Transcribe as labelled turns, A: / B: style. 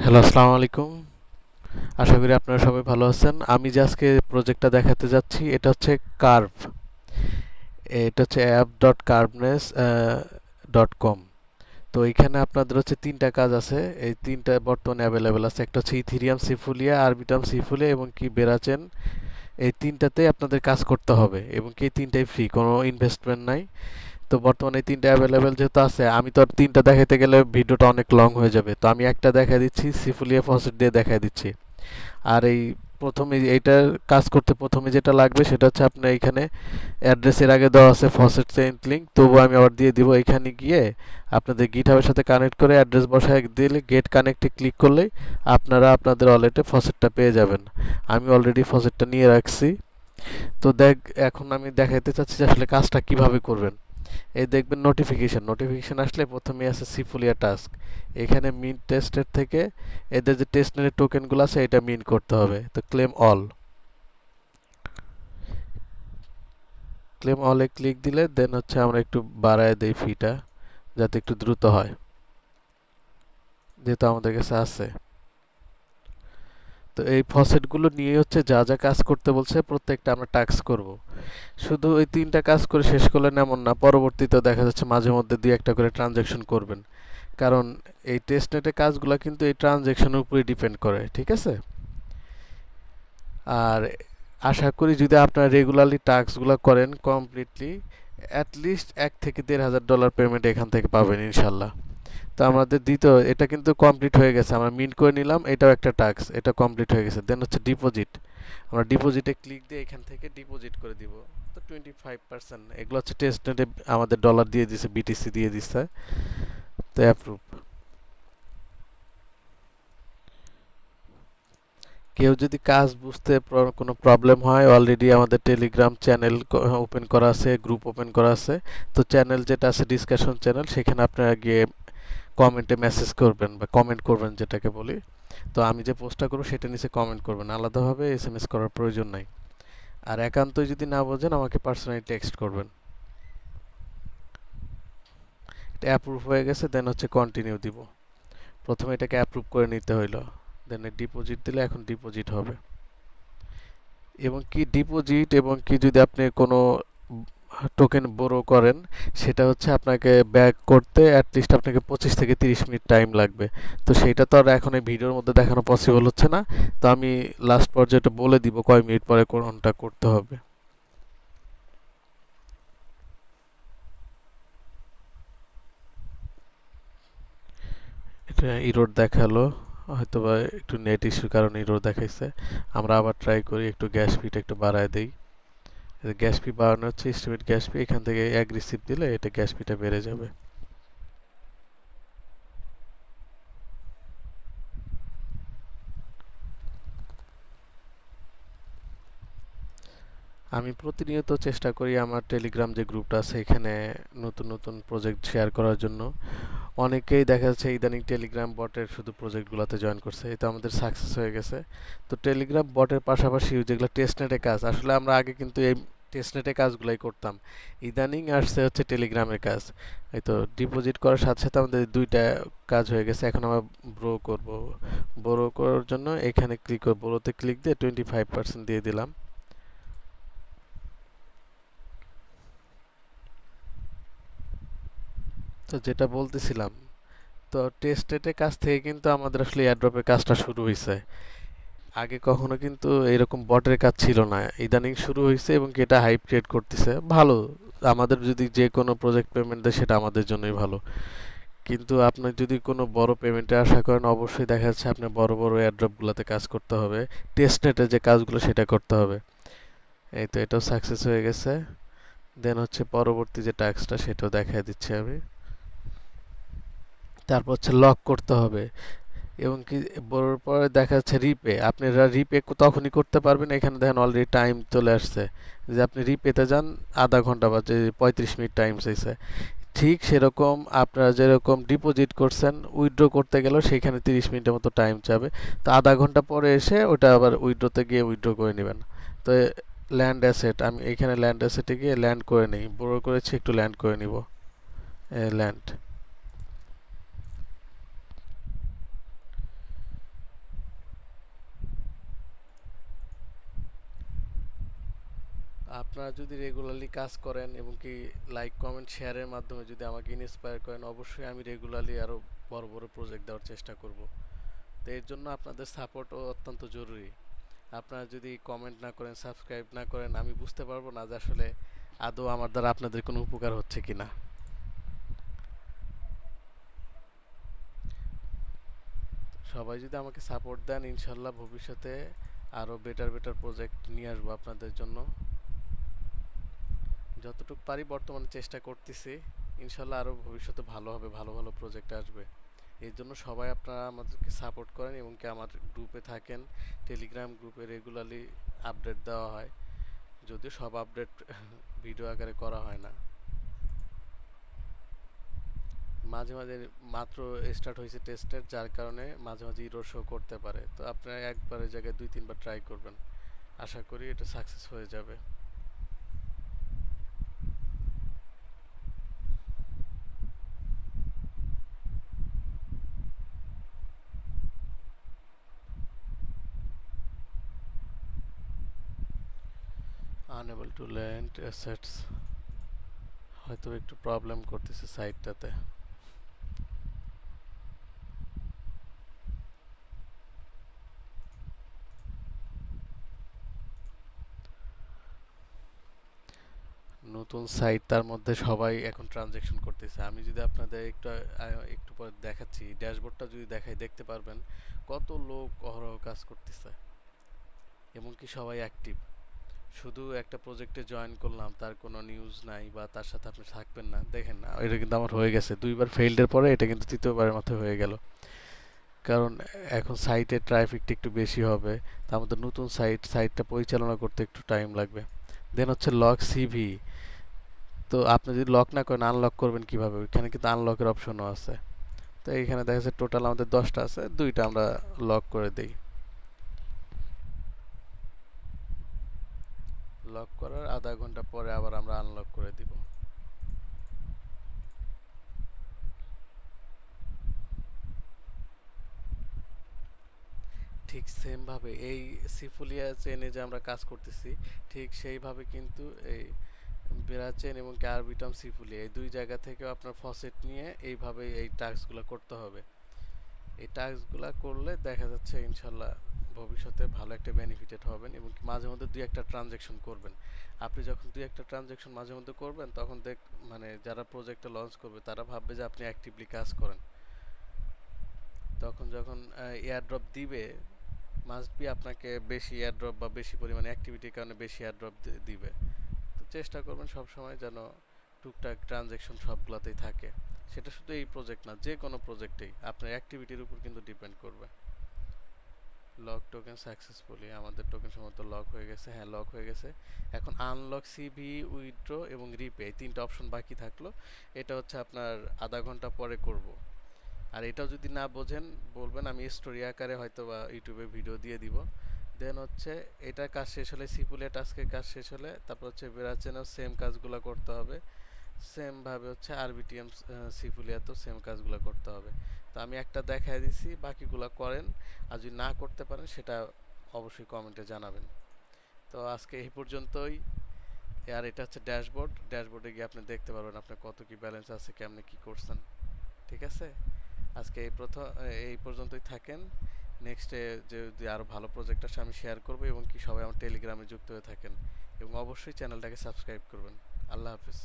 A: Hello, আসসালামু আলাইকুম। আশা করি আপনারা সবাই ভালো আছেন। আমি যে আজকে প্রজেক্টটা দেখাতে যাচ্ছি এটা হচ্ছে কার্ভ। এটা হচ্ছে app.carvnes.com। তো এখানে আপনাদের হচ্ছে তিনটা কাজ আছে। এই তিনটা বর্তমানে অ্যাভেলেবেল আছে। একটা হচ্ছে ইথিরিয়াম সিফুলিয়া, আরবিটাম সিফুলিয়া এবং কি বেরাচেন। এই তিনটাতে আপনাদের কাজ করতে হবে এবং কি এই তিনটাই ফ্রি, কোনো ইনভেস্টমেন্ট নাই। তো বর্তমানে এই তিনটা অ্যাভেলেবেল যেহেতু আছে, আমি তো আর তিনটা দেখাতে গেলে ভিডিওটা অনেক লং হয়ে যাবে। তো আমি একটা দেখা দিচ্ছি, সিফুলিয়া ফসেট দিয়ে দেখা দিচ্ছি। আর এই প্রথমে এইটার কাজ করতে প্রথমে যেটা লাগবে সেটা হচ্ছে আপনার এখানে অ্যাড্রেসের আগে দেওয়া আছে ফসেট সেন্ট লিঙ্ক, তবুও আমি আবার দিয়ে দিব। এখানে গিয়ে আপনাদের গিটহাবের সাথে কানেক্ট করে অ্যাড্রেস বসায় দিলে গেট কানেক্টে ক্লিক করলেই আপনারা আপনাদের ওয়ালেটে ফসেটটা পেয়ে যাবেন। আমি অলরেডি ফসেটটা নিয়ে রাখছি। তো এখন আমি দেখাইতে চাচ্ছি যে আসলে কাজটা কিভাবে করবেন। এই দেখবেন নোটিফিকেশন নোটিফিকেশন আসলে প্রথমেই আছে সিফুলিয়া টাস্ক। এখানে মিন টেস্টের থেকে এদের যে টেস্টনেটের টোকেনগুলো আছে এটা মিন করতে হবে। তো ক্লেম অলে ক্লিক দিলে দেন হচ্ছে আমরা একটু বাড়ায় দেই ফিটা, যাতে একটু দ্রুত হয়, যেহেতু আমাদের কাছে আছে। তো এই ফসেটগুলো নিয়ে হচ্ছে যা যা কাজ করতে বলছে প্রত্যেকটা আমরা টাস্ক করব। শুধু ওই তিনটা কাজ করে শেষ করলেন এমন না, পরবর্তীতে দেখা যাচ্ছে মাঝে মধ্যে দুই একটা করে ট্রানজ্যাকশন করবেন। কারণ এই টেস্টনেটের কাজগুলো কিন্তু এই ট্রানজ্যাকশনের উপরে ডিপেন্ড করে, ঠিক আছে? আর আশা করি যদি আপনারা রেগুলারলি টাস্কগুলো করেন কমপ্লিটলি, অ্যাটলিস্ট 1 থেকে 1,500 ডলার পেমেন্ট এখান থেকে পাবেন ইনশাল্লাহ। তো আমাদের দ্বিতীয় এটা কিন্তু কমপ্লিট হয়ে গেছে, আমরা মিন্ট করে নিলাম, এটাও একটা টাস্ক, এটা কমপ্লিট হয়ে গেছে। দেন হচ্ছে ডিপোজিট, আমরা ডিপোজিটে ক্লিক দিয়ে এখান থেকে ডিপোজিট করে দিব। তো 25%, এগুলো হচ্ছে টেস্ট নেটে আমাদের ডলার দিয়ে দিছে, বিটিসি দিয়ে দিছে। তো অ্যাপ্রুভ। কেউ যদি কাজ বুঝতে কোনো প্রবলেম হয়, অলরেডি আমাদের টেলিগ্রাম চ্যানেল ওপেন করা আছে, গ্রুপ ওপেন করা আছে। তো চ্যানেল যেটা আছে ডিসকাশন চ্যানেল, সেখানে আপনারা গিয়ে কমেন্টে মেসেজ করবেন বা কমেন্ট করবেন যেটাকে বলি। তো আমি যে পোস্টটা করবো সেটা নিচে কমেন্ট করবেন, আলাদাভাবে এসএমএস করার প্রয়োজন নাই। আর একান্তই যদি না বোঝেন আমাকে পার্সোনালি টেক্সট করবেন। এটা অ্যাপ্রুভ হয়ে গেছে, দেন হচ্ছে কন্টিনিউ দিব। প্রথমে এটাকে অ্যাপ্রুভ করে নিতে হইলো, দেন ডিপোজিট দিলে এখন ডিপোজিট হবে। এবং কি ডিপোজিট এবং কি যদি আপনি কোনো টোকেন বোরো করেন, সেটা হচ্ছে আপনাকে ব্যাক করতে অ্যাটলিস্ট আপনাকে 25 থেকে 30 মিনিট টাইম লাগবে। তো সেইটা তো আর এখন এই ভিডিওর মধ্যে দেখানো পসিবল হচ্ছে না। তো আমি লাস্ট পর্যায়ে বলে দিব কয় মিনিট পরে কোনটা করতে হবে। এটা ইরোর দেখালো, হয়তোবা একটু নেট ইস্যুর কারণে ইরোর দেখাইছে। আমরা আবার ট্রাই করি, একটু গ্যাস ফিটা একটু বাড়ায় দেই। গ্যাস ফি বাড়ানো হচ্ছে এস্টিমেট গ্যাস ফি, এখান থেকে এক রিসিপ্ট দিলে এটা গ্যাস ফিটা বেড়ে যাবে। আমি প্রতিনিয়ত চেষ্টা করি আমার টেলিগ্রাম যে গ্রুপটা আছে এখানে নতুন নতুন প্রজেক্ট শেয়ার করার জন্য। অনেকেই দেখা যাচ্ছে ইদানিং টেলিগ্রাম বটের শুধু প্রজেক্টগুলোতে জয়েন করছে, এটা আমাদের সাকসেস হয়ে গেছে। তো টেলিগ্রাম বটের পাশাপাশি যেগুলো টেস্টনেটে কাজ, আসলে আমরা আগে কিন্তু এই টেস্টনেটে কাজগুলাই করতাম। ইদানিং আসছে হচ্ছে টেলিগ্রামের কাজ। এই তো ডিপোজিট করার সাথে সাথে আমাদের দুইটা কাজ হয়ে গেছে। এখন আমরা ব্রো করব। ব্রো করার জন্য এখানে ক্লিক করব, ব্রোতে ক্লিক দিয়ে 25% দিয়ে দিলাম। তো যেটা বলতেছিলাম, তো টেস্টেটের কাছ থেকে কিন্তু আমাদের আসলে এয়ারড্রপের কাজটা শুরু হয়েছে। আগে কখনো কিন্তু এরকম বটের কাজ ছিল না, ইদানিং শুরু হয়েছে এবং কি এটা হাইপ ক্রিয়েট করতেছে ভালো। আমাদের যদি যে কোনো প্রজেক্ট পেমেন্ট দেয় সেটা আমাদের জন্যই ভালো। কিন্তু আপনি যদি কোনো বড় পেমেন্টে আশা করেন, অবশ্যই দেখা যাচ্ছে আপনি বড় বড় এয়ারড্রপগুলোতে কাজ করতে হবে, টেস্টনেটে যে কাজগুলো সেটা করতে হবে। এই তো এটাও সাকসেস হয়ে গেছে। দেন হচ্ছে পরবর্তী যে টাস্কটা সেটাও দেখাই দিচ্ছি আমি। তারপর হচ্ছে লক করতে হবে এবং কি বড়োর পরে দেখা যাচ্ছে রিপে, আপনারা রিপে তখনই করতে পারবেন। এখানে দেখেন অলরেডি টাইম চলে আসছে, যে আপনি রিপেতে যান আধা ঘন্টা বা যে 35 মিনিট টাইম চাইছে। ঠিক সেরকম আপনারা যেরকম ডিপোজিট করছেন, উইথড্র করতে গেলেও সেখানে 30 মিনিটের মতো টাইম চাবে। তো আধা ঘন্টা পরে এসে ওটা আবার উইথড্রোতে গিয়ে উইথড্র করে নেবেন। তো ল্যান্ড অ্যাসেট, আমি এখানে ল্যান্ড অ্যাসেটে গিয়ে ল্যান্ড করে নিই, বড় করেছি একটু ল্যান্ড করে নিব। ল্যান্ড, আপনারা যদি রেগুলারলি কাজ করেন এবং কি লাইক কমেন্ট শেয়ারের মাধ্যমে যদি আমাকে ইন্সপায়ার করেন, অবশ্যই আমি রেগুলারলি আরও বড় বড় প্রজেক্ট দেওয়ার চেষ্টা করব। তো এর জন্য আপনাদের সাপোর্টও অত্যন্ত জরুরি। আপনারা যদি কমেন্ট না করেন, সাবস্ক্রাইব না করেন, আমি বুঝতে পারবো না যে আসলে আদৌ আমার দ্বারা আপনাদের কোনো উপকার হচ্ছে কিনা। সবাই যদি আমাকে সাপোর্ট দেন, ইনশাল্লাহ ভবিষ্যতে আরও বেটার বেটার প্রজেক্ট নিয়ে আসবো আপনাদের জন্য। যতটুকু পারি বর্তমানে চেষ্টা করতেছি, ইনশাল্লাহ আরও ভবিষ্যতে ভালো হবে, ভালো ভালো প্রজেক্ট আসবে। এই জন্য সবাই আপনারা আমাদেরকে সাপোর্ট করেন এবং কি আমার গ্রুপে থাকেন। টেলিগ্রাম গ্রুপে রেগুলারলি আপডেট দেওয়া হয়, যদিও সব আপডেট ভিডিও আকারে করা হয় না। মাঝে মাঝে মাত্র স্টার্ট হয়েছে টেস্টের, যার কারণে মাঝে মাঝে ইরর শো করতে পারে। তো আপনারা একবারের জায়গায় 2-3 বার ট্রাই করবেন, আশা করি এটা সাকসেস হয়ে যাবে। আনএবল টু ল্যান্ড অ্যাসেটস, হয়তো একটু প্রবলেম করতেছে সাইটটাতে। নতুন সাইট, তার মধ্যে সবাই এখন ট্রানজ্যাকশন করতেছে। আমি যদি আপনাদের একটু পরে দেখাচ্ছি, ড্যাশবোর্ডটা যদি দেখাই, দেখতে পারবেন কত লোক অহরহ কাজ করতেছে এবং কি সবাই অ্যাক্টিভ। শুধু একটা প্রজেক্টে জয়েন করলাম, তার কোনো নিউজ নাই বা তার সাথে আপনি থাকবেন না, দেখেন না, এটা কিন্তু আমার হয়ে গেছে 2বার ফেইল্ডের পরে, এটা কিন্তু 3য়বারের মতো হয়ে গেল। কারণ এখন সাইটে ট্রাফিকটা একটু বেশি হবে, তার মধ্যে নতুন সাইটটা পরিচালনা করতে একটু টাইম লাগবে। দেন হচ্ছে লক সিভি। তো আপনি যদি লক না করেন, আনলক করবেন কিভাবে? ওইখানে কিন্তু আনলকের অপশনও আছে। তো এইখানে দেখা যাচ্ছে টোটাল আমাদের 10টা আছে, 2টা আমরা লক করে দেই। লক করার আধা ঘন্টা পরে আবার আমরা আনলক করে দিব। ঠিক সেম ভাবে এই সিফুলিয়া চেনে যে আমরা কাজ করতেছি, ঠিক সেইভাবে কিন্তু এই বেড়া চেন এবং কার্বিটাম সিফুলিয়া, এই 2 জায়গা থেকেও আপনার ফসেট নিয়ে এইভাবে এই টাস্কগুলো করতে হবে। এই টাস্কগুলো করলে দেখা যাচ্ছে ইনশাল্লাহ ভবিষ্যতে ভালো একটা বেনিফিটেড হবেন এবং মাঝে মধ্যে 2-1টা ট্রানজ্যাকশন করবেন। আপনি যখন 2-1টা ট্রানজ্যাকশন মাঝে মধ্যে করবেন, তখন মানে যারা প্রজেক্টটা লঞ্চ করবে তারা ভাববে যে আপনি অ্যাক্টিভলি কাজ করেন। তখন যখন এয়ারড্রপ দিবে, মাস্ট বি আপনাকে বেশি এয়ারড্রপ বা বেশি পরিমাণে অ্যাক্টিভিটির কারণে বেশি এয়ারড্রপ দিবে। তো চেষ্টা করবেন সবসময় যেন টুকটাক ট্রানজ্যাকশন সবগুলোতেই থাকে। সেটা শুধু এই প্রজেক্ট না, যে কোনো প্রজেক্টেই আপনার অ্যাক্টিভিটির উপর কিন্তু ডিপেন্ড করবে। লক টোকেন সাকসেসফুলি, আমাদের টোকেন সম্ভবত লক হয়ে গেছে। হ্যাঁ, লক হয়ে গেছে। এখন আনলক সিভি, উইথড্র এবং রিপে, এই 3টা অপশন বাকি থাকলো। এটা হচ্ছে আপনার আধা ঘন্টা পরে করব। আর এটাও যদি না বোঝেন বলবেন, আমি স্টোরি আকারে হয়তো বা ইউটিউবে ভিডিও দিয়ে দিব। দেন হচ্ছে এটার কাজ শেষ হলে, সিপুলিয়া টাস্কের কাজ শেষ হলে, তারপর হচ্ছে বেরাচেনও সেম কাজগুলো করতে হবে। সেম ভাবে হচ্ছে আরবিটিএম সিফুলিয়াতেও সেম কাজগুলো করতে হবে। তো আমি একটা দেখায় দিছি, বাকিগুলো করেন। আর যদি না করতে পারেন সেটা অবশ্যই কমেন্টে জানাবেন। তো আজকে এই পর্যন্তই। আর এটা হচ্ছে ড্যাশবোর্ড, ড্যাশবোর্ডে গিয়ে আপনি দেখতে পারবেন আপনার কত কি ব্যালেন্স আছে, কেমনে কি করছেন। ঠিক আছে, আজকে এই পর্যন্তই থাকেন। নেক্সটে যদি আরও ভালো প্রজেক্ট আসে আমি শেয়ার করবো এবং কি সবাই আমার টেলিগ্রামে যুক্ত হয়ে থাকেন এবং অবশ্যই চ্যানেলটাকে সাবস্ক্রাইব করবেন। আল্লাহ হাফিজ।